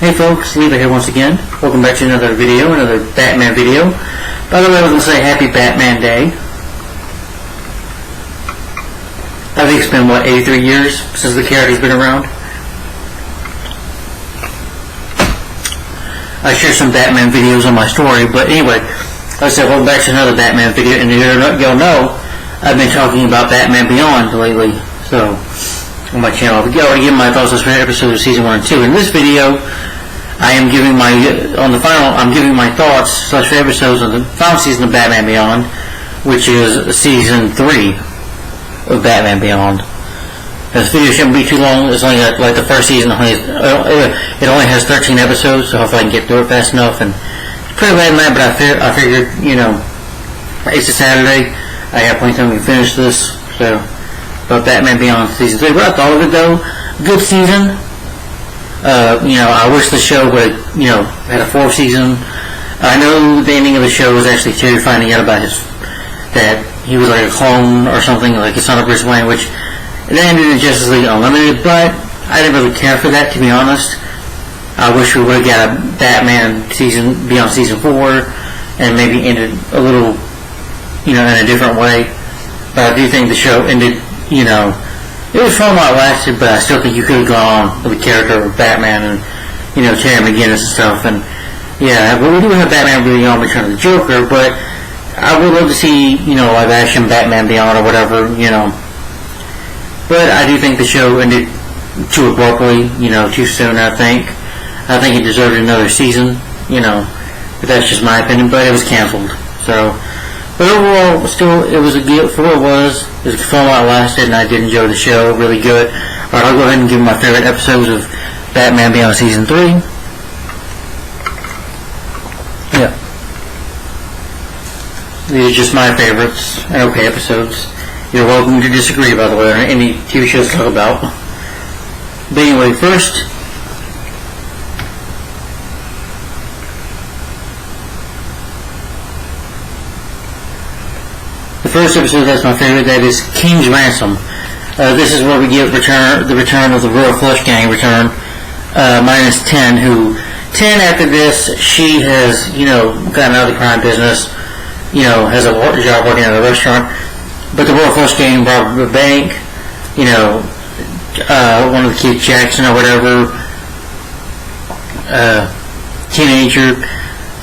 Hey folks, Levi here once again. Welcome back to another video, another Batman video. By the way, I was going to say Happy Batman Day. I think it's been, 83 years since the character's been around. I share some Batman videos on my story, but anyway, like I said, welcome back to another Batman video, and you'll know I've been talking about Batman Beyond lately, so, on my channel. I've already given my thoughts on episodes of Season 1 and 2. In this video, I'm giving my thoughts / episodes on the final season of Batman Beyond, which is Season 3 of Batman Beyond. This video shouldn't be too long. It's only like the first season. It only has 13 episodes, so hopefully I can get through it fast enough. And it's pretty late at night, but I figured, it's a Saturday. I have plenty of time to finish this. So, but Batman Beyond Season 3. But I thought of it though. Good season. I wish the show would, had a 4th season. I know the ending of the show was actually Terry finding out about that he was like a clone or something, like his son of Bruce Wayne, which it ended in Justice League Unlimited, but I didn't really care for that, to be honest. I wish we would have got a Batman season beyond Season 4 and maybe ended a little, in a different way. But I do think the show ended, it was fun while it lasted, but I still think you could have gone on with the character of Batman and, Terry McGinnis and stuff. And, yeah, but we do have Batman Beyond Return of the Joker, but I would love to see, live action Batman Beyond or whatever, But I do think the show ended too abruptly, too soon, I think. I think it deserved another season, but that's just my opinion, but it was canceled. So, but overall, still, it was a good, for what it was fun while it lasted, and I did enjoy the show, really good. Alright, I'll go ahead and give my favorite episodes of Batman Beyond Season 3. Yeah. These are just my favorites, and okay episodes. You're welcome to disagree, by the way, on any TV shows to talk about. But anyway, first, the first episode that's my favorite, that is King's Ransom. This is where we get the return of the Royal Flush Gang return, minus 10, after this, she has, gotten out of the crime business, has a job working at a restaurant, but the Royal Flush Gang robbed a bank, one of the kids, Jackson or whatever, teenager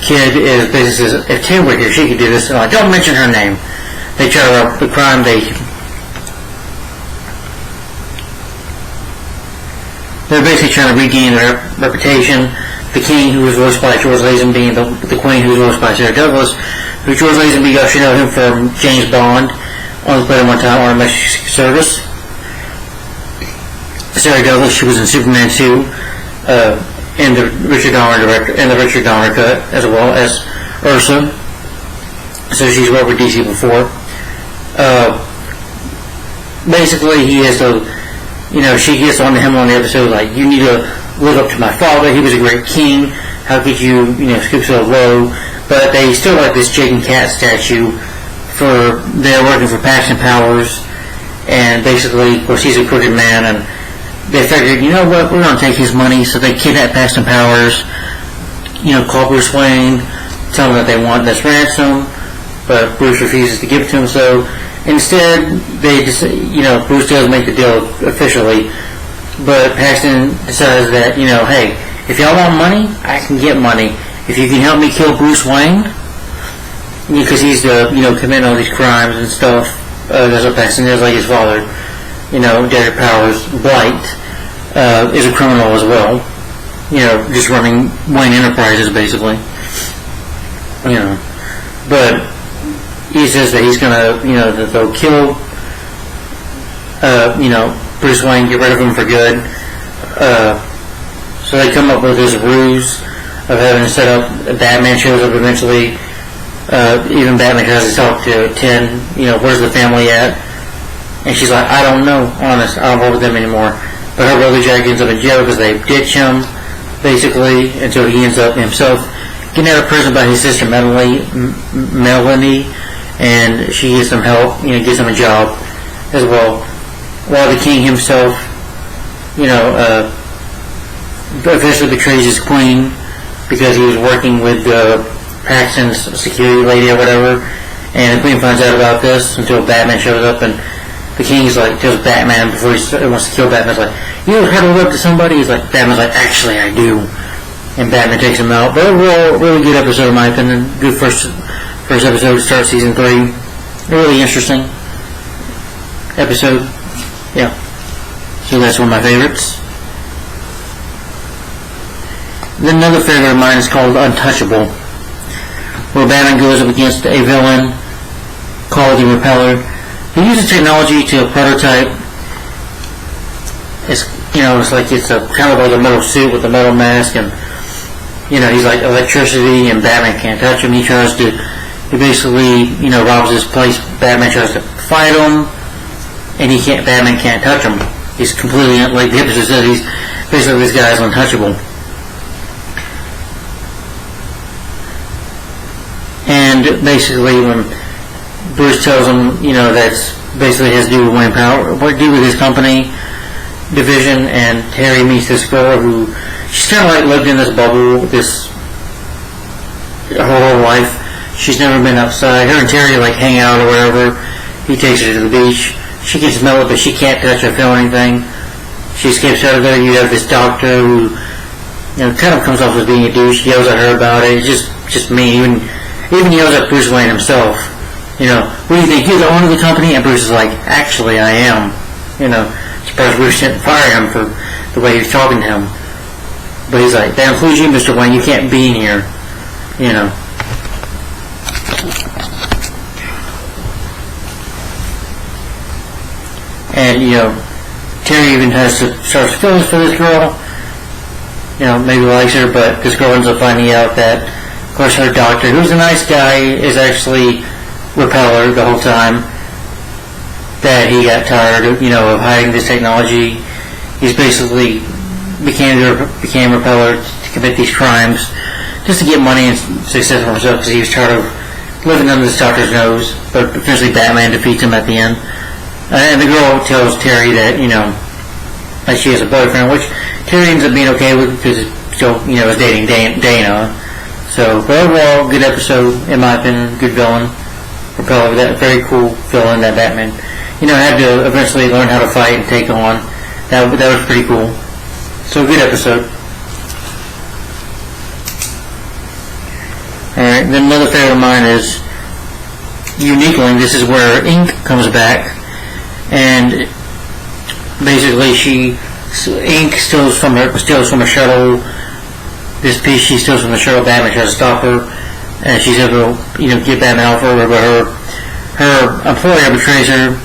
kid is basically says, if Tim were here, she could do this, and I don't mention her name. They try to rob the crime, they're basically trying to regain their reputation. The king, who was voiced by George Lazenby, and the queen, who was voiced by Sarah Douglas, who George Lazenby, you should know him from James Bond, only played him one time on Domestic Service. Sarah Douglas, she was in Superman 2, in the Richard Donner cut, as well as Ursa. So she's worked with DC before. Basically, he has to, she gets on to him on the episode, like, you need to live up to my father, he was a great king, how could you, stoop so low? But they still like this Jake and Cat statue they're working for Paxton Powers, and basically, of course, he's a crooked man, and they figured, you know what, we're going to take his money, so they kidnap Paxton Powers, call Bruce Wayne, tell him that they want this ransom, but Bruce refuses to give it to him, so instead, they just, Bruce does make the deal officially, but Paxton decides that, hey, if y'all want money, I can get money. If you can help me kill Bruce Wayne, because he's, committing all these crimes and stuff, that's what Paxton is, like his father, Derek Powers, Blight, is a criminal as well, just running Wayne Enterprises, basically, but he says that he's gonna, that they'll kill, Bruce Wayne, get rid of him for good. So they come up with this ruse of having to set up, Batman shows up eventually, even Batman tries to talk to 10, where's the family at? And she's like, I don't know, honest, I don't work with them anymore. But her brother Jack ends up in jail because they ditch him, basically, until he ends up himself getting out of prison by his sister Melanie, and she gets some help, gets him a job as well. While the king himself, officially betrays his queen because he was working with Paxton's security lady or whatever, and the queen finds out about this until Batman shows up, and the king's like, tells Batman before he wants to kill Batman, he's like, you ever had to live to somebody? He's like, Batman's like, actually I do. And Batman takes him out. But overall, really good episode in my opinion. Good first episode to start season 3. Really interesting episode. Yeah. So that's one of my favorites. Then another favorite of mine is called Untouchable, where Batman goes up against a villain called the Repeller. He uses technology to prototype. It's like it's a kind of like a metal suit with a metal mask, and he's like electricity, and Batman can't touch him. He basically robs his place. Batman tries to fight him, and Batman can't touch him. He's completely, like the episode said, he's basically, this guy's untouchable. And basically, when Bruce tells him, that's basically has to do with Wayne Power, what to do with his company division, and Terry meets this girl who, she's kind of like lived in this bubble, her whole life. She's never been outside. Her and Terry like hang out or whatever. He takes her to the beach. She can smell it, but she can't touch or feel anything. She escapes out of there. You have this doctor who, kind of comes off as being a douche. Yells at her about it. It's just mean. Even yells at Bruce Wayne himself. What do you think? You're the owner of the company? And Bruce is like, actually, I am. Surprised Bruce didn't fire him for the way he was talking to him. But he's like, that includes you, Mr. Wayne. You can't be in here. And, Terry even starts feelings for this girl. Maybe likes her, but this girl ends up finding out that, of course, her doctor, who's a nice guy, is actually Repeller the whole time. That he got tired of, of hiding this technology. He's basically became Repeller to commit these crimes just to get money and success for himself, because he was tired of living under this doctor's nose. But eventually Batman defeats him at the end. And the girl tells Terry that, that she has a boyfriend, which Terry ends up being okay with because still, is dating Dana. So, but overall, good episode, in my opinion, good villain. Repeller, that very cool villain that Batman, had to eventually learn how to fight and take on. That was pretty cool. So, good episode. Alright, then another favorite of mine is Uniquely. This is where Ink comes back. And basically Ink steals from a shuttle. This piece she steals from the shuttle. Batman tries to stop her, and she's able to get Batman off her, but her employer betrays her,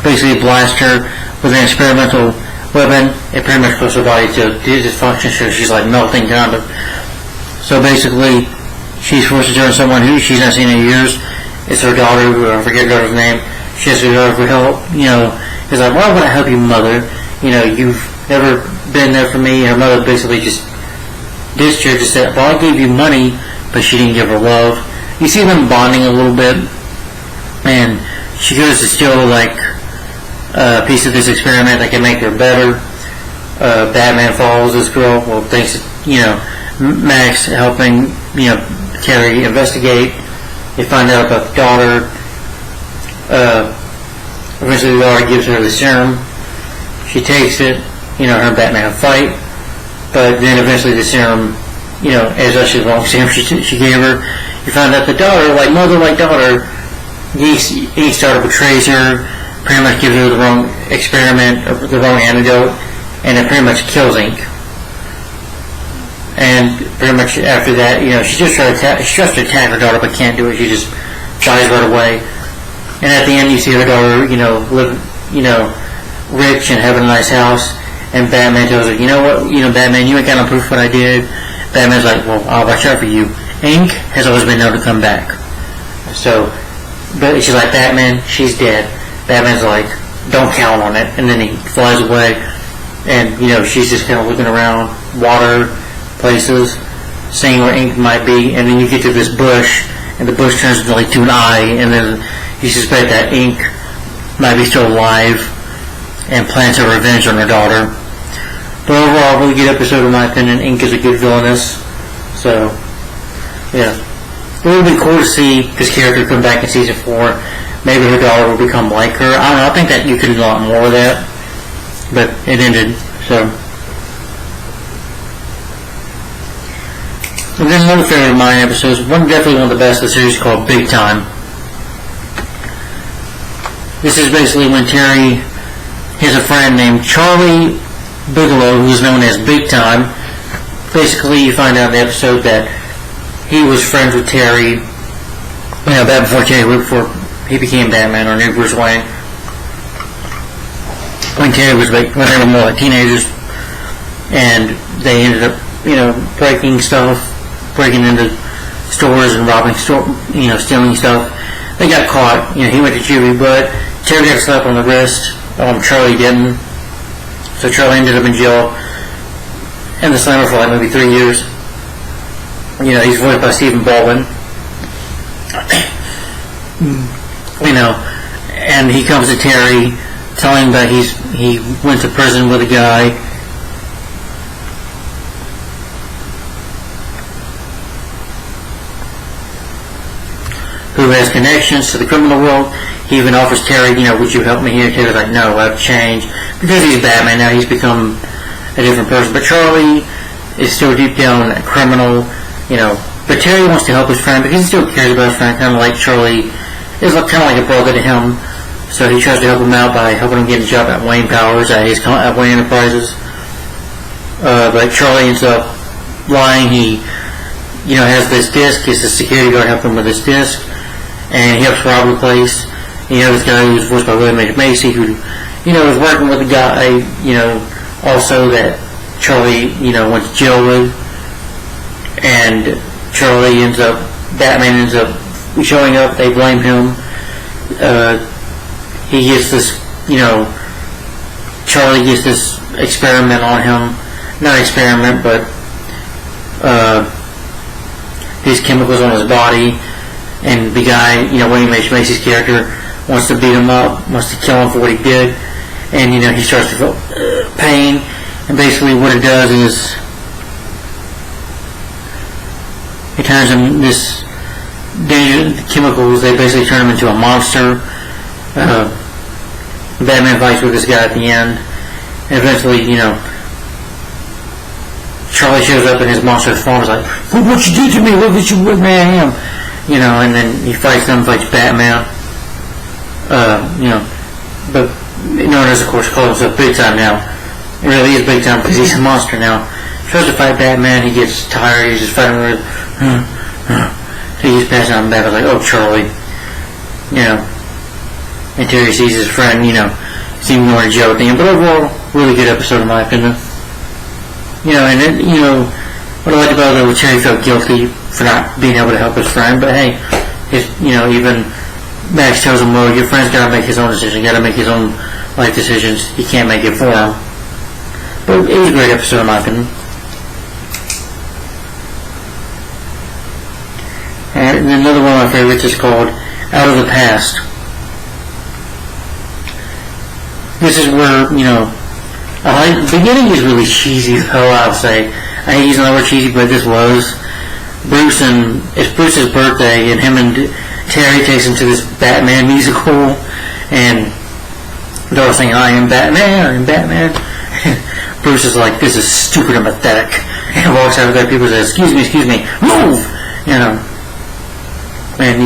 basically blasts her with an experimental weapon. It pretty much puts her body to dysfunction, so she's like melting kind of. So basically she's forced to turn someone who she's not seen in years. It's her daughter, who I forget her daughter's name. She has to go for help, He's like, why would I help you, mother? You've never been there for me. Her mother basically just ditched her, just said, well, I gave you money, but she didn't give her love. You see them bonding a little bit, and she goes to steal, like, a piece of this experiment that can make her better. Batman follows this girl, well, thanks to, Max helping, Terry investigate. They find out about the daughter. Eventually the daughter gives her the serum. She takes it, her and Batman fight, but then eventually the serum, is actually the wrong serum she gave her. You find out the daughter, like mother, like daughter, each daughter betrays her, pretty much gives her the wrong experiment, or the wrong antidote, and it pretty much kills Ink. And pretty much after that, she just tries to attack her daughter, but can't do it. She just dies right away. And at the end, you see her daughter, live, rich and having a nice house. And Batman tells her, you know what, Batman, you ain't got no proof what I did. Batman's like, well, I'll watch out for you. Ink has always been known to come back. So, but she's like, Batman, she's dead. Batman's like, don't count on it. And then he flies away. And, she's just kind of looking around, water, places, seeing where Ink might be. And then you get to this bush, and the bush turns into to an eye, and then you suspect that Ink might be still alive and plans her revenge on her daughter. But overall, really good episode in my opinion. Ink is a good villainess. So, yeah. It would be cool to see this character come back in season 4. Maybe her daughter will become like her. I don't know, I think that you could do a lot more of that. But it ended, so. And then another favorite of mine episodes, definitely one of the best of the series, called Big Time. This is basically when Terry has a friend named Charlie Bigelow, who's known as Big Time. Basically, you find out in the episode that he was friends with Terry, back before he became Batman, or new Bruce Wayne. When they were more like teenagers, and they ended up, breaking into stores and robbing stealing stuff. They got caught. He went to juvie, but Terry got a slap on the wrist. Charlie didn't. So Charlie ended up in jail in the slammer for like maybe 3 years. He's voiced by Stephen Baldwin. And he comes to Terry, telling him that he went to prison with a guy. Who has connections to the criminal world. He even offers Terry, would you help me here? Terry's like, no, I've changed. Because he's Batman now, he's become a different person. But Charlie is still deep down a criminal, But Terry wants to help his friend because he still cares about his friend, kind of like Charlie is kind of like a brother to him. So he tries to help him out by helping him get a job at Wayne Powers, at Wayne Enterprises. But Charlie ends up lying. He, has this disc. Gets the security guard help him with this disc. And he helps rob the place. This guy who's voiced by William H. Macy, who, is working with a guy, also that Charlie, went to jail with. And Batman ends up showing up. They blame him. He gets this, Charlie gets this experiment on him. Not experiment, but these chemicals on his body. And the guy, William H. Macy's character, wants to beat him up, wants to kill him for what he did. And, he starts to feel pain. And basically what it does is it turns him, this dangerous chemicals, they basically turn him into a monster. Batman fights with this guy at the end. And eventually, Charlie shows up in his monster form. He's like, look what you did to me, look what man I am. And then he fights Batman. But known as, of course, calls himself Big Time now. It really is Big Time because he's a monster now. He tries to fight Batman, he gets tired, he's just fighting with so he's passing out, and Batman's like, oh, Charlie. And Terry sees his friend, see him going to jail at the end. But overall, really good episode in my opinion. And then, what I like about it was Terry felt guilty for not being able to help his friend, but hey, even Max tells him, well, your friend's got to make his own decision, got to make his own life decisions, you can't make it for him. But it was a great episode in my opinion. And another one of my favorites is called Out of the Past. This is where, the beginning is really cheesy, though, I'll say. I hate using the word cheesy, but this was. It's Bruce's birthday, and him and Terry takes him to this Batman musical, and they're all saying, I am Batman. Bruce is like, this is stupid and pathetic. And walks out of there, people say, excuse me, move! And,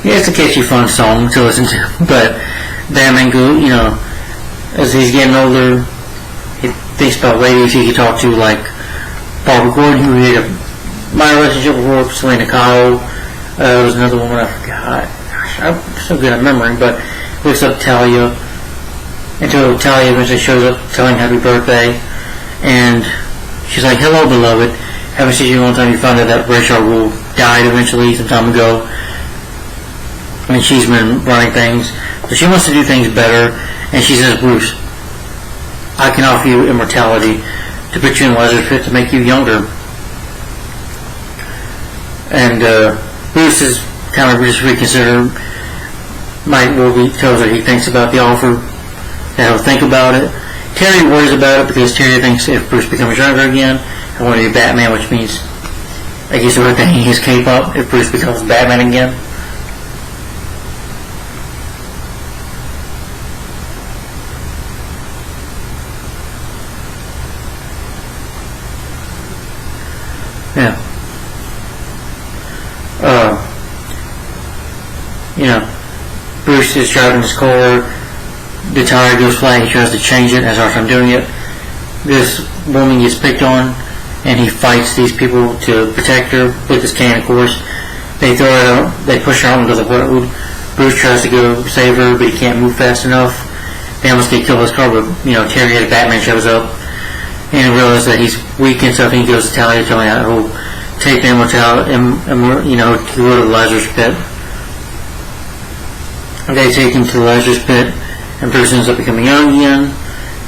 it's a catchy, fun song to listen to, but Batman, as he's getting older, he thinks about ladies he could talk to, like Barbara Gordon, who he had my relationship with, Selena Kyle. There was another woman I forgot. Gosh, I'm so good at remembering, but looks up Talia, until Talia eventually shows up telling happy birthday, and she's like, hello, beloved. Haven't seen you in a long time. You found out that Rachel Rule died eventually some time ago, and she's been running things. So she wants to do things better, and she says, Bruce, I can offer you immortality to put you in laser fit to make you younger. And Bruce is kind of just reconsidering. Mike Wilby tells her he thinks about the offer, that he'll think about it, Terry worries about it because Terry thinks if Bruce becomes younger again, he'll want to be Batman, which means I guess he'll have to hang his cape up if Bruce becomes Batman again. Yeah. Bruce is driving his car. The tire goes flat. He tries to change it as I'm doing it. This woman gets picked on, and he fights these people to protect her with his cane, of course. They throw her out. They push her out into the road. Bruce tries to go save her, but he can't move fast enough. They almost get killed with his car, but Terry as Batman shows up, and he realizes that he's weak and stuff. And he goes to Talia, telling her he'll take the immortality, and to go to the Lazarus pit. They take him to the Lazarus pit, and Bruce ends up becoming young again.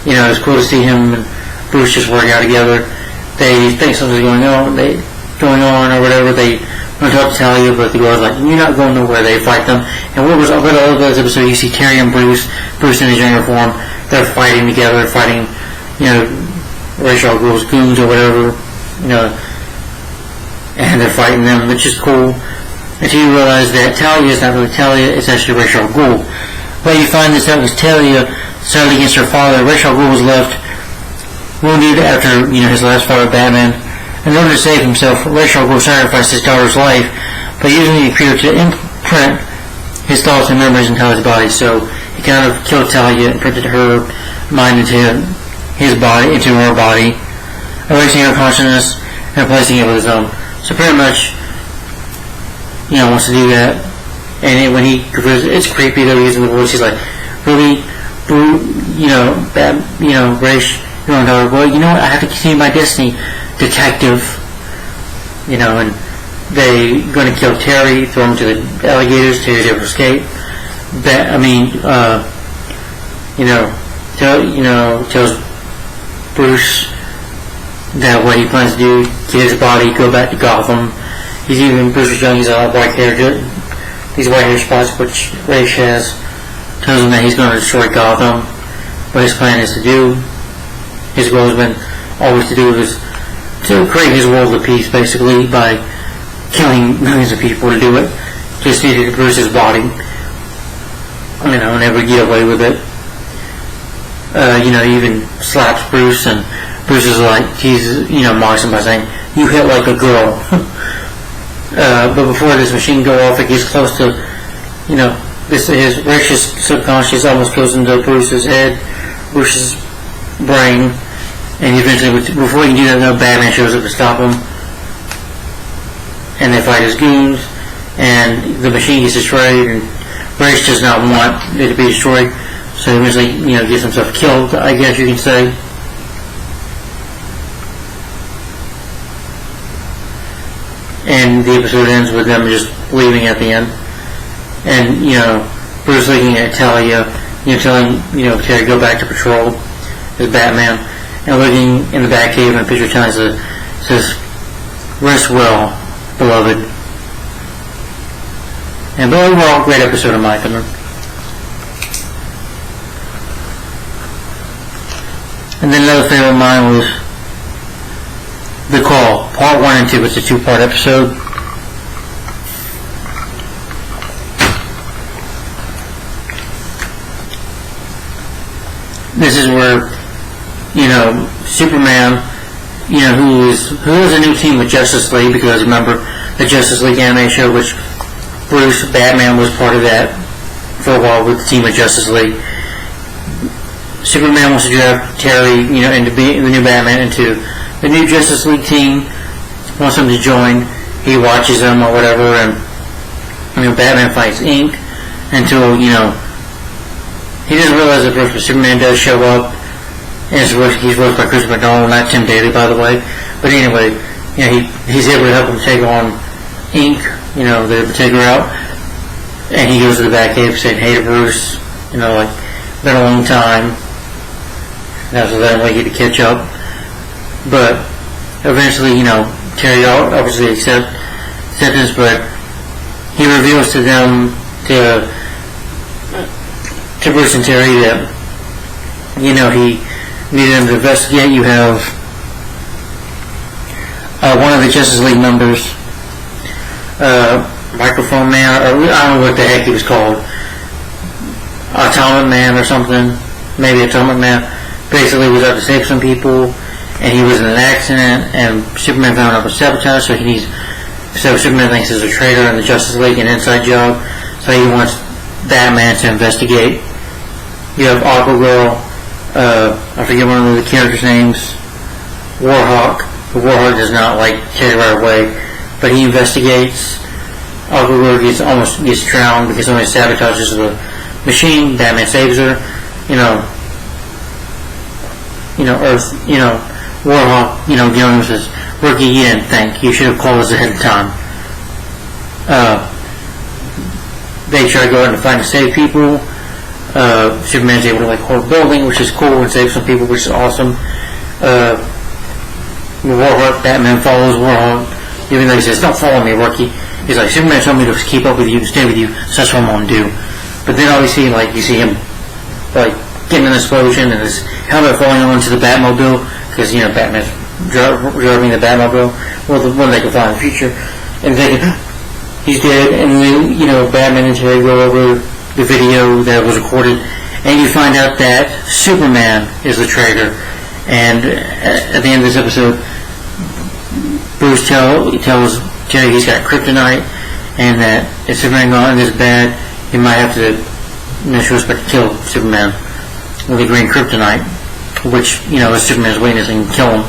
It's cool to see him and Bruce just working out together. They think something's going on, or whatever. They want to talk to Talia, but the girl's like, "You're not going nowhere." They fight them. And what was all of this episode, you see Terry and Bruce in his younger form, they're fighting together, fighting, Rachel Ghoul's goons or whatever, and they're fighting them, which is cool. Until you realize that Talia is not really Talia, it's actually Rachel Ghoul. But you find this out because Talia started against her father. Rachel Ghoul was left wounded after, his last fight with Batman. In order to save himself, Rachel Ghoul sacrificed his daughter's life by using the computer to imprint his thoughts and memories into Talia's body. So he kind of killed Talia and printed her mind into his body, into her body, erasing her consciousness and replacing it with his own. So pretty much, wants to do that. And when he, it's creepy though, using the voice, he's like, really, Rach, daughter, well, I have to continue my destiny, detective, and they going to kill Terry, throw him to the alligators, Terry's able to escape. Tells Bruce that what he plans to do, get his body, go back to Gotham. Bruce was young, he's a white hair, these white hair spots, which Rach has, tells him that he's going to destroy Gotham. What his plan is to do, his goal has been always to do is to create his world of peace, basically, by killing millions of people to do it. Just needed Bruce's body, and never get away with it. He even slaps Bruce, and Bruce is like, mocks him by saying, "You hit like a girl." But before this machine go off, it gets close to, his Rach's subconscious almost goes into Bruce's head, Bruce's brain, and eventually, before he can do that, Batman shows up to stop him, and they fight his goons, and the machine gets destroyed, and Rache does not want it to be destroyed, so he eventually, gets himself killed, I guess you can say. And the episode ends with them just leaving at the end. And, Bruce looking at Talia, telling, Terry go back to patrol as Batman. And looking in the Batcave, and a picture of Talia says, "Rest well, beloved." And but overall, great episode in my opinion. And then another favorite of mine was The Call, Part 1 and 2. It's a 2-part episode. This is where, Superman, who is a new team with Justice League, because remember the Justice League anime show, which Bruce, Batman, was part of that for a while with the team of Justice League. Superman wants to draft Terry, into being the new Batman, into the new Justice League team, wants him to join. He watches them or whatever, and Batman fights Inc. until he doesn't realize that first, but Superman does show up, and he's voiced by Chris McDonald, not Tim Daly, by the way. But anyway, he's able to help him take on Inc. They take her out, and he goes to the Batcave saying, "Hey to Bruce, been a long time." So then they get to catch up. But eventually, Terry obviously accepts this, but he reveals to them, to Bruce and Terry, that, needed him to investigate. You have one of the Justice League members, Microphone Man, or I don't know what the heck he was called, Atomic Man or something, maybe Atomic Man, basically was out to save some people, and he was in an accident, and Superman found out with sabotage, so Superman thinks he's a traitor in the Justice League, an inside job, so he wants Batman to investigate. You have Aqua Girl, I forget one of the characters' names, Warhawk. The Warhawk does not take it right away, but he investigates. Aqua Girl gets drowned because somebody sabotages the machine. Batman saves her. Earth, Warhawk, Gilliam says, "Rookie, you didn't think. You should have called us ahead of time." They try to go out and find and save people. Superman's able to hold a building, which is cool, and save some people, which is awesome. Warhawk, Batman follows Warhawk, even though he says, "Don't follow me, Rookie." He's like, "Superman told me to keep up with you and stay with you, so that's what I'm going to do." But then obviously, you see him, getting an explosion and his helmet falling onto the Batmobile, because, Batman's driving the Batmobile, well, the one they can find in the future, and thinking, he's dead, and then, Batman and Terry go over the video that was recorded, and you find out that Superman is the traitor. And at the end of this episode, Bruce tells Terry he's got kryptonite, and that if Superman gone this bad, he might have to, in this respect, kill Superman with the green kryptonite, which, is Superman's weakness, and kill him.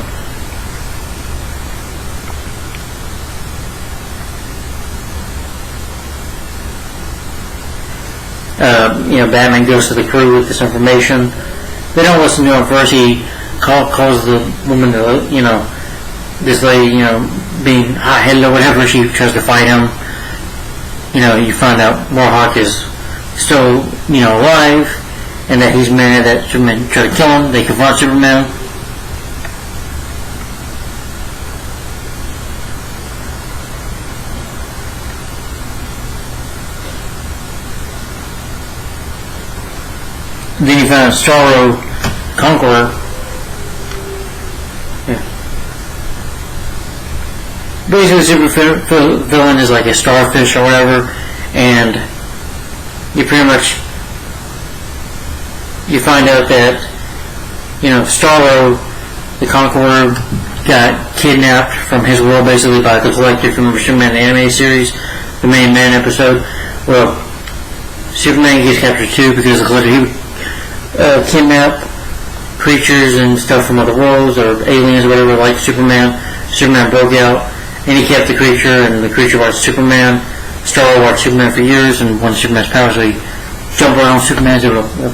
Batman goes to the crew with this information. They don't listen to him first. He calls the woman, this lady, being hot-headed or whatever. She tries to fight him. You find out Warhawk is still, alive, and that he's mad that Superman tried to kill him. They confront Superman. Then you found Starro Conqueror. Yeah. Basically, the super villain is like a starfish or whatever, and you find out that, Starro the Conqueror got kidnapped from his world basically by the Collective from the Superman anime series, the main man episode. Well, Superman gets captured too because the Collective, he would kidnap creatures and stuff from other worlds or aliens or whatever like Superman. Superman broke out and he kept the creature, and the creature watched Superman. Starro watched Superman for years, and when Superman's powers, so he jumped around Superman's able to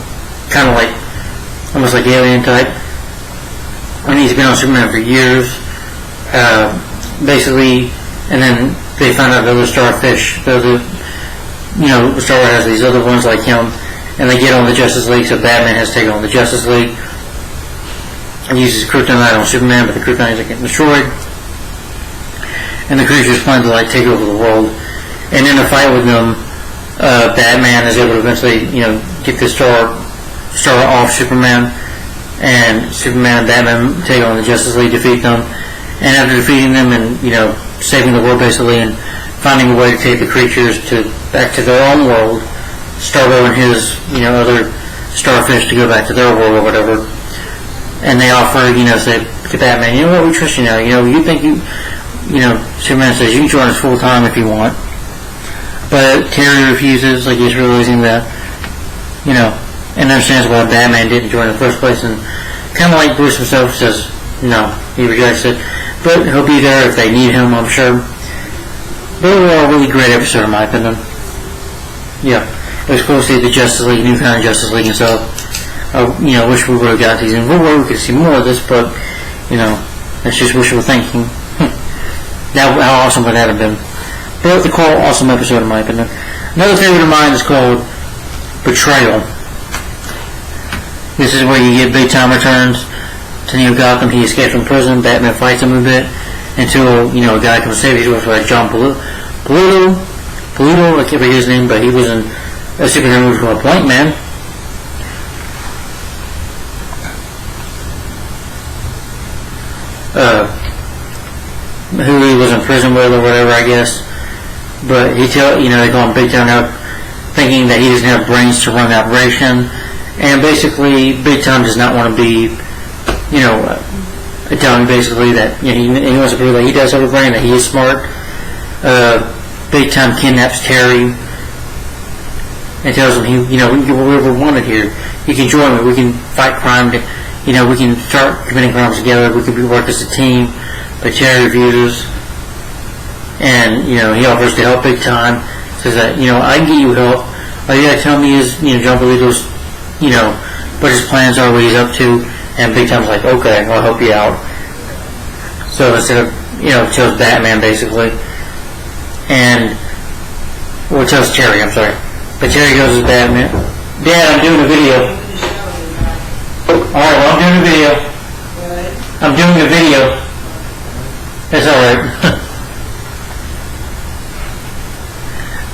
kind of almost like alien type. And he's been on Superman for years, basically. And then they found out the other starfish, Starro has these other ones like him, and they get on the Justice League, so Batman has taken on the Justice League and uses kryptonite on Superman, but the kryptonite is getting destroyed, and the creatures plan to take over the world. And in a fight with them, Batman is able to eventually get the star off Superman, and Superman and Batman take on the Justice League, defeat them, and after defeating them and saving the world basically, and finding a way to take the creatures back to their own world, Starro and his other starfish to go back to their world or whatever, and they offer say to Batman, what, we trust you now, you think Superman says you can join us full time if you want, but Terry refuses, he's realizing that and understands why Batman didn't join in the first place, and kind of like Bruce himself says no, he rejects it, but he'll be there if they need him, I'm sure. But overall, a really great episode in my opinion. Yeah, it was cool to see the Justice League, new kind of Justice League and stuff. I wish we would have got these in War. We could see more of this, but that's just wishful thinking. How awesome would that have been? But the cool, awesome episode in my opinion. Another favorite of mine is called Betrayal. This is where you get big time returns to New Gotham. He escapes from prison. Batman fights him a bit until a guy comes save him. He's with John Paluto. I can't forget his name, but he was in a superhero movie called Blank Man. who he was in prison with or whatever, I guess. But they call him Big Time now, thinking that he doesn't have brains to run the operation. And basically, Big Time does not want to be, telling basically that he wants to prove that he does have a brain, that he is smart. Big Time kidnaps Terry and tells him we can do whatever we wanted here. You can join me. We can fight crime. We can start committing crimes together. We can work as a team. But Terry refuses, and he offers to help Big Time. Says that I can get you help. All you gotta tell me is John Bolito's what his plans are, what he's up to. And Big Time's like, okay, I'll help you out. So instead of tells Batman basically, and tells Terry, I'm sorry. But Terry goes to Batman. Dad, I'm doing a video. Alright, well, I'm doing a video. I'm doing a video. That's alright.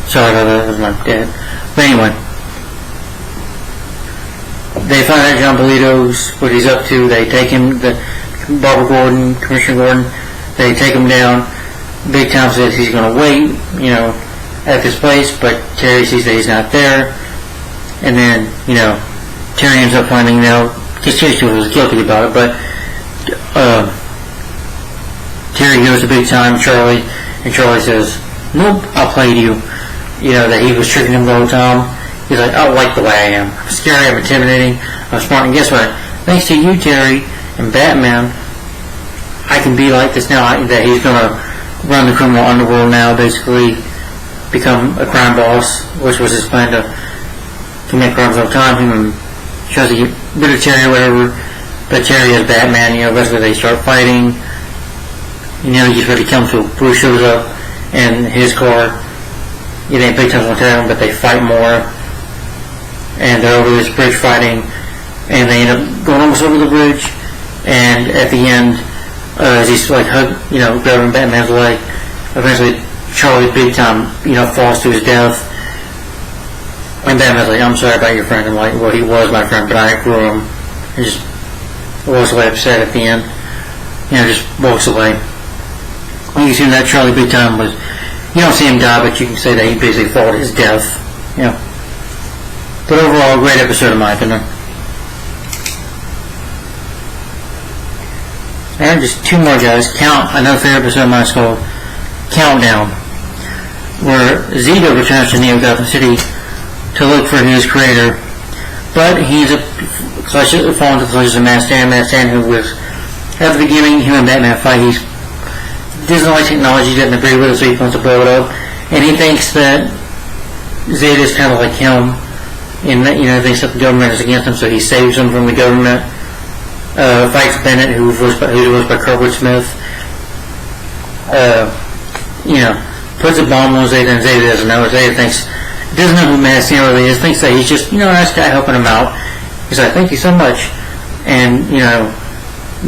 Sorry about that, that was my dad. But anyway, they find out John Bolito's what he's up to. They take him, Barbara Gordon, Commissioner Gordon, they take him down. Big Time says he's going to wait, at this place, but Terry sees that he's not there. And then, Terry ends up finding out, because Terry was guilty about it, but Terry goes to Big Time, Charlie, and Charlie says, nope, I'll play to you. That he was tricking him the whole time. He's like, I like the way I am. I'm scary, I'm intimidating, I'm smart, and guess what? Thanks to you, Terry, and Batman, I can be like this now. That he's going to run the criminal underworld now, basically become a crime boss, which was his plan to commit crimes all the time. He tries to get rid of Terry or whatever, but Terry is Batman. Basically they start fighting. He gets ready to kill him, so Bruce shows up in his car. Big Time's gonna tell him, but they fight more, and they're over this bridge fighting, and they end up going almost over the bridge. And at the end, as he's grabbing Batman's leg, eventually Charlie Big Time, falls to his death. And Batman's like, I'm sorry about your friend. I'm like, well, he was my friend, but I outgrew him. And just walks away upset at the end. Just walks away. You can see that Charlie Big Time was, you don't see him die, but you can say that he basically fought his death. But overall, great episode in my opinion. And just two more, guys. Another favorite episode of mine is called Countdown, where Zeta returns to Neo Gotham City to look for his creator, but he's fallen to the clutches of Masked Stan, who was at the beginning, him and Batman fight. He doesn't like technology, he doesn't agree with it, so he wants to blow it up, and he thinks that Zeta is kind of like him, and that thinks that the government is against him, so he saves him from the government. Fights Bennett, who's voiced by Kurtwood Smith. Puts a bomb on Zeta, and Zeta doesn't know. Zeta doesn't know who Masked really is, thinks that he's just, a nice guy helping him out. He's like, thank you so much. And,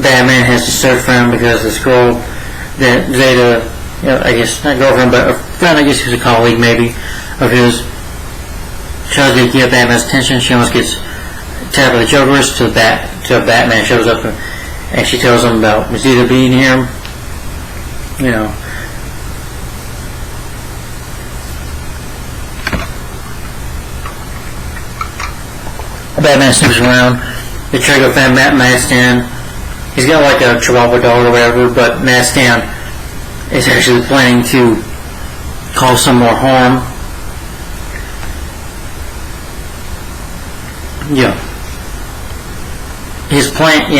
Batman has to search for him because this girl that Zeta, I guess, not girlfriend, but a friend, I guess who's a colleague maybe, of his, tries to get Batman's attention. She almost gets tapped by the Joker's till Batman shows up and she tells him about Zeta being here. Batman sniffs around. They try to find Masked Stan. He's got like a Chihuahua dog or whatever, but Masked Stan is actually planning to cause some more harm. His plan,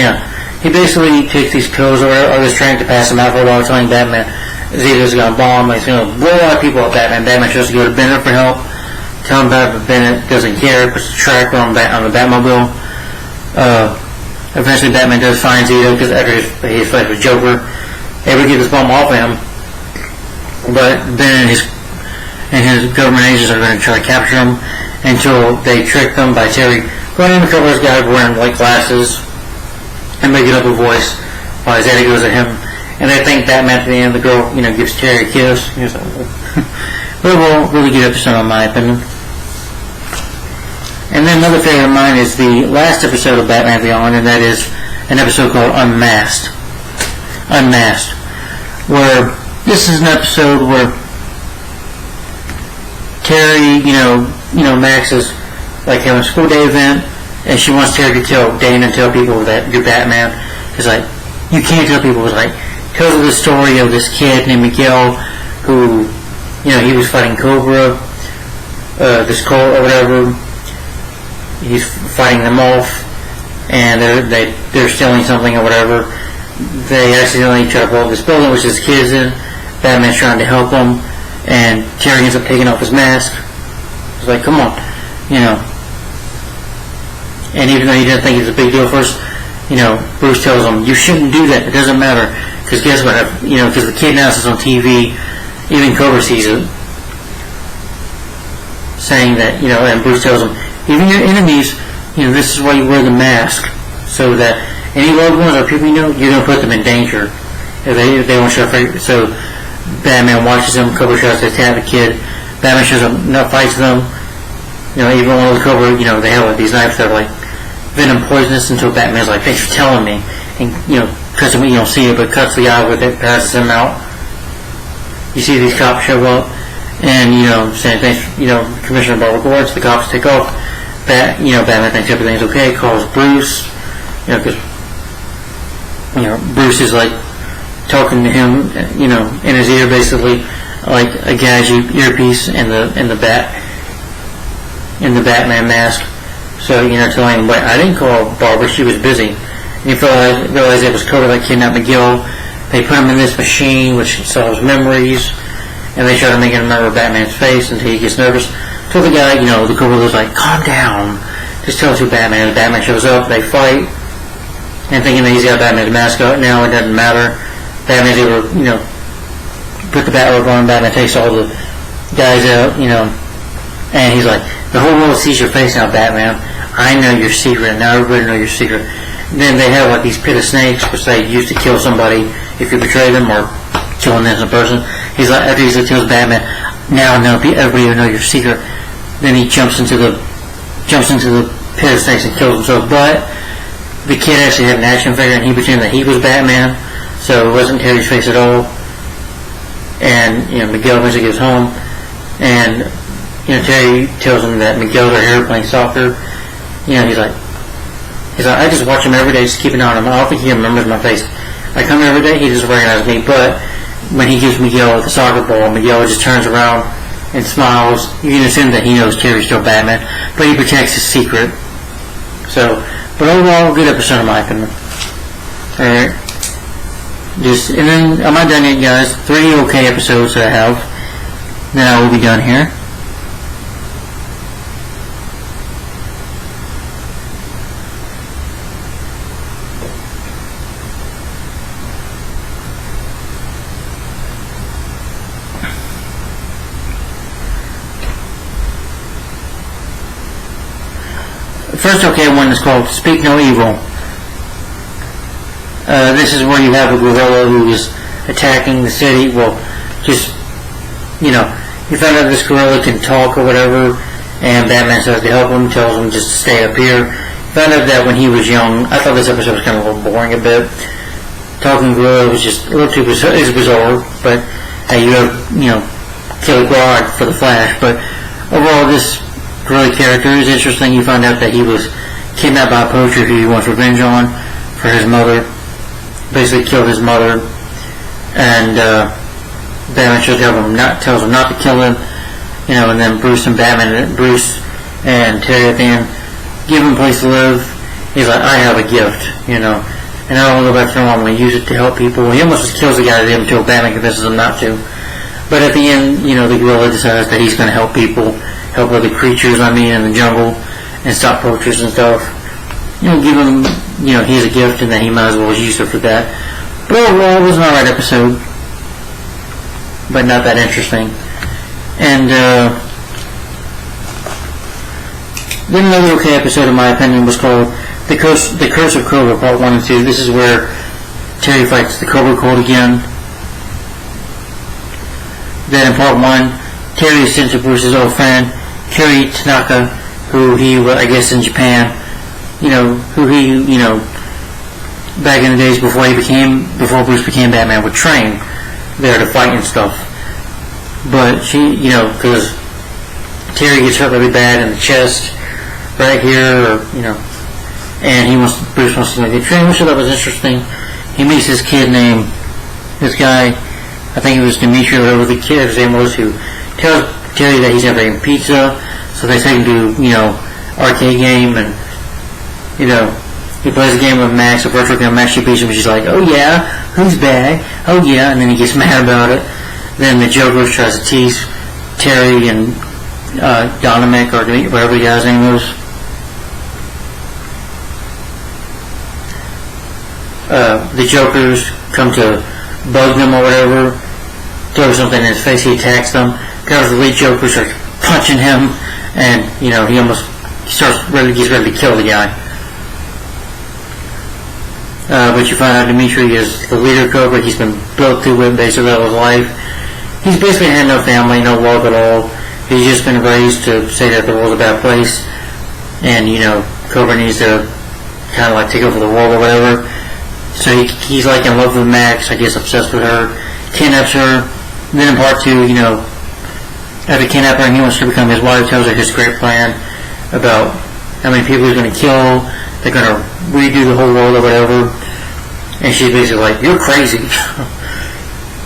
he basically takes these pills or is trying to pass them out for a while, telling Batman Zeta's gonna bomb, he's gonna blow a lot of people up. Batman tries to go to Bennett for help, tell him about it, but Bennett doesn't care, puts the tracker on the Batmobile. Eventually Batman does find Zeta, because after his fight with Joker, able to get this bomb off him, but Bennett and his government agents are going to try to capture him until they trick them by Terry going in the cover of his guy wearing white glasses and making up a voice while Zeta goes at him, and they think Batman at the end, the girl, gives Terry a kiss. Overall, really good episode in my opinion. And then another favorite of mine is the last episode of Batman Beyond, and that is an episode called Unmasked. Unmasked, where this is an episode where Terry, Max is like having a school day event, and she wants Terry to tell Dana and tell people that you're Batman. It's like, you can't tell people. It's like, tells her the story of this kid named Miguel who, he was fighting Cobra, this cult or whatever. He's fighting them off, and they're stealing something or whatever. They accidentally try to blow up this building, which his kid's in. Batman's trying to help him, and Terry ends up taking off his mask. It's like, come on, And even though he didn't think it was a big deal first, Bruce tells him, you shouldn't do that. It doesn't matter. Because guess what? Because the kid now is on TV, even Cobra sees it, saying that, and Bruce tells him, even your enemies, this is why you wear the mask, so that any loved ones or people you're going to put them in danger if they won't show up. So Batman watches them. Cobra tries to attack the kid. Batman shows up, fights them. Even one of the Cobra, they have like these knives that are like venom poisonous, until Batman's like, thanks for telling me, and cuts him. You don't see it, but cuts the eye with it, passes him out. You see these cops show up, and saying thanks. Commissioner Barbara Gordon. The cops take off. Batman thinks everything's okay. Calls Bruce. Because Bruce is like talking to him, in his ear, basically like a gadget earpiece in the Batman mask. So, telling him, but I didn't call Barbara, she was busy. And you realize it was Cobra that kidnapped McGill. They put him in this machine which solves memories, and they try to make him remember Batman's face until he gets nervous. So the guy, the Cobra was like, calm down, just tell us who Batman is. Batman shows up, they fight, and thinking that he's got Batman's mask out now, it doesn't matter. Batman's able to, put the Batwing on. Batman takes all the guys out, and he's like, the whole world sees your face now, Batman. I know your secret. Now everybody knows your secret. And then they have like these pit of snakes, which they use to kill somebody if you betray them or kill an innocent person. He's like, after he tells Batman, now everybody will know your secret. Then he jumps into the pit of snakes and kills himself. But the kid actually had an action figure, and he pretended that he was Batman, so it wasn't Terry's face at all. And Miguel eventually gets home, and Terry tells him that Miguel's right here playing soccer. He's like, I just watch him every day, just keep an eye on him. I don't think he remembers my face. I come here every day, he doesn't recognize me. But when he gives Miguel the soccer ball, Miguel just turns around and smiles. You can assume that he knows Terry's still Batman, but he protects his secret. So, but overall, good episode in my opinion. Alright. And then, I'm not done yet, guys. 3 okay episodes that I have. Then I will be done here. First okay one is called Speak No Evil. This is where you have a gorilla who is attacking the city. Well, just, you find out this gorilla can talk or whatever, and Batman says to help him, tells him just to stay up here. Found out that when he was young, I thought this episode was kind of a little boring a bit. Talking gorilla was just a little too bizarre, but hey, you have, Kelly Quad for the Flash, but overall this gorilla character is interesting. You find out that he was kidnapped by a poacher who he wants revenge on for his mother. Basically killed his mother, and Batman tells him not to kill him, and then Bruce and Terry at the end give him a place to live. He's like, I have a gift, and I don't want to go back to normal. I'm going to use it to help people. He almost just kills the guy until Batman convinces him not to. But at the end, the gorilla decides that he's going to help people, help other creatures, in the jungle, and stop poachers and stuff. Give him, he has a gift, and then he might as well use it for that. But overall, it was an alright episode, but not that interesting. And then another okay episode, in my opinion, was called The Curse of Kroger, Part 1 and 2. This is where Terry fights the Cobra Cult again. Then in Part 1, Terry is sent to Bruce's old friend, Kiri Tanaka, who he, I guess in Japan, who he, back in the days before Bruce became Batman, would train there to fight and stuff. But she, because Terry gets hurt really bad in the chest, right here, and Bruce wants to get trained, which I thought was interesting. He meets this guy, I think it was Dimitri or whatever the kid's name was, who tells Terry that he's never eaten pizza, so they take him to, arcade game, and, he plays a game with Max, a virtual game. Max, she beats him, and she's like, oh yeah, who's bad? Oh yeah, and then he gets mad about it. Then the Joker tries to tease Terry and Dominic, or whatever the guy's name was. The Jokers come to bug them or whatever, throw something in his face, he attacks them. Because the lead Joker starts punching him, and, he gets ready to kill the guy. But you find out Dimitri is the leader of Cobra. He's been built to it basically all his life. He's basically had no family, no love at all. He's just been raised to say that the world's a bad place, and Cobra needs to kind of like take over the world or whatever. So he's like in love with Max, I guess obsessed with her, kidnaps her. And then in part 2, after kidnapping her, he wants to become his wife, tells her his great plan about how many people he's going to kill. They're going to redo the whole world or whatever. And she's basically like, you're crazy.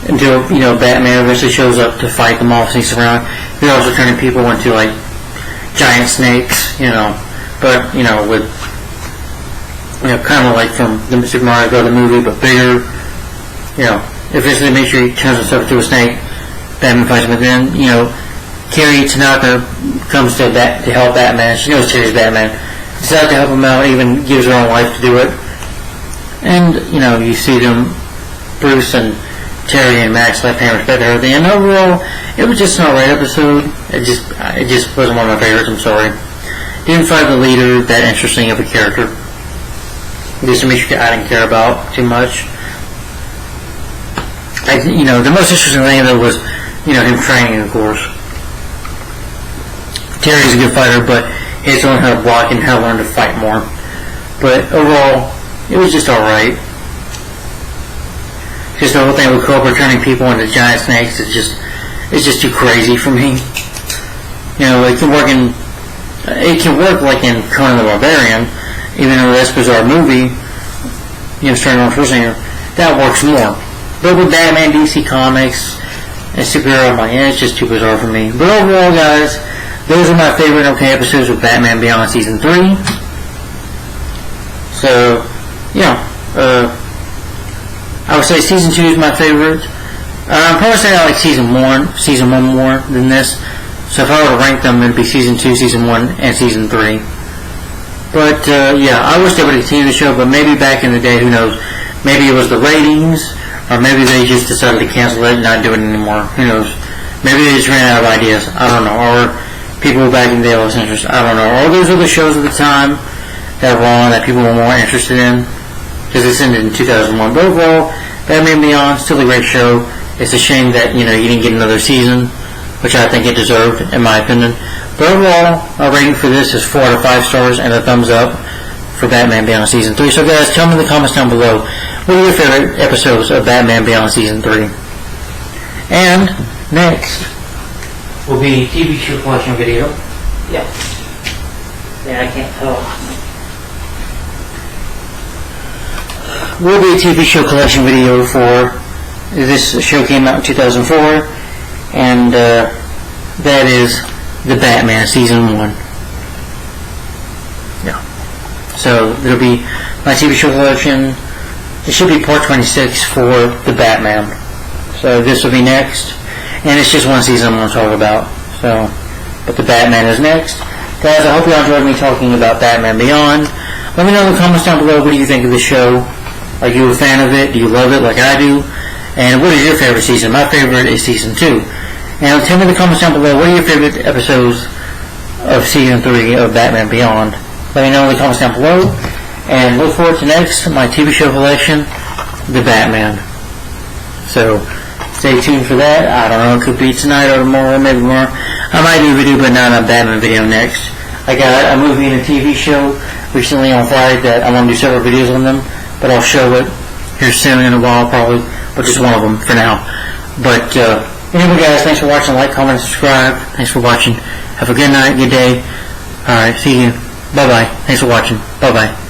Until, Batman eventually shows up to fight them off, sneaks around. They're also turning people into, like, giant snakes, but, with, kind of like from the Super Mario Bros. Movie, but bigger. Eventually make sure he turns himself into a snake. Batman fights him, but then, Carrie Tanaka comes to help Batman. She knows Terry's Batman. Decides to help him out, even gives her own life to do it. And, you see them, Bruce and Terry and Max left hand respect to her. And overall, it was just an alright episode. It just wasn't one of my favorites, I'm sorry. Didn't find the leader that interesting of a character. Just a mystery I didn't care about too much. The most interesting thing though was, him training, of course. Terry's a good fighter, but he has to learn how to block and how to learn to fight more. But overall, it was just alright. Just the whole thing with Cobra turning people into giant snakes is just too crazy for me. It can work like in Conan the Barbarian, even though that's a bizarre movie, starting on Schwarzenegger, that works more. But with Batman, DC Comics, and superhero, I'm like, it's just too bizarre for me. But overall, guys, those are my favorite episodes of Batman Beyond Season 3. So, I would say Season 2 is my favorite. I'm probably saying I like Season 1 more than this. So if I were to rank them, it would be Season 2, Season 1, and Season 3. But, I wish they would continue the show, but maybe back in the day, who knows? Maybe it was the ratings, or maybe they just decided to cancel it and not do it anymore. Who knows? Maybe they just ran out of ideas. I don't know. Or people back in the day lost interest. I don't know. Or those are the shows at the time that were on that people were more interested in, because this ended in 2001. But overall, Batman Beyond, still a great show. It's a shame that, you didn't get another season, which I think it deserved, in my opinion. But overall, our rating for this is 4 out of 5 stars and a thumbs up for Batman Beyond Season 3. So guys, tell me in the comments down below, what are your favorite episodes of Batman Beyond Season 3? And next will be TV show collection video. Yeah, I can't tell. Will be a TV show collection video for this show came out in 2004, and that is the Batman Season 1. Yeah. So it'll be my TV show collection. It should be part 26 for the Batman. So this will be next. And it's just one season I'm going to talk about. So, but the Batman is next. Guys, I hope you enjoyed me talking about Batman Beyond. Let me know in the comments down below, what do you think of the show? Are you a fan of it? Do you love it like I do? And what is your favorite season? My favorite is Season 2. And tell me in the comments down below, what are your favorite episodes of Season 3 of Batman Beyond? Let me know in the comments down below. And look forward to next, my TV show collection, The Batman. So, stay tuned for that. I don't know, it could be tonight or tomorrow, maybe tomorrow. I might do a video, but not a Batman video next. I got a movie and a TV show recently on Friday that I want to do several videos on them. but I'll show it here soon in a while probably, but just one of them for now. But anyway, guys, thanks for watching. Like, comment, and subscribe. Thanks for watching. Have a good night, good day. Alright, see you. Bye-bye. Thanks for watching. Bye-bye.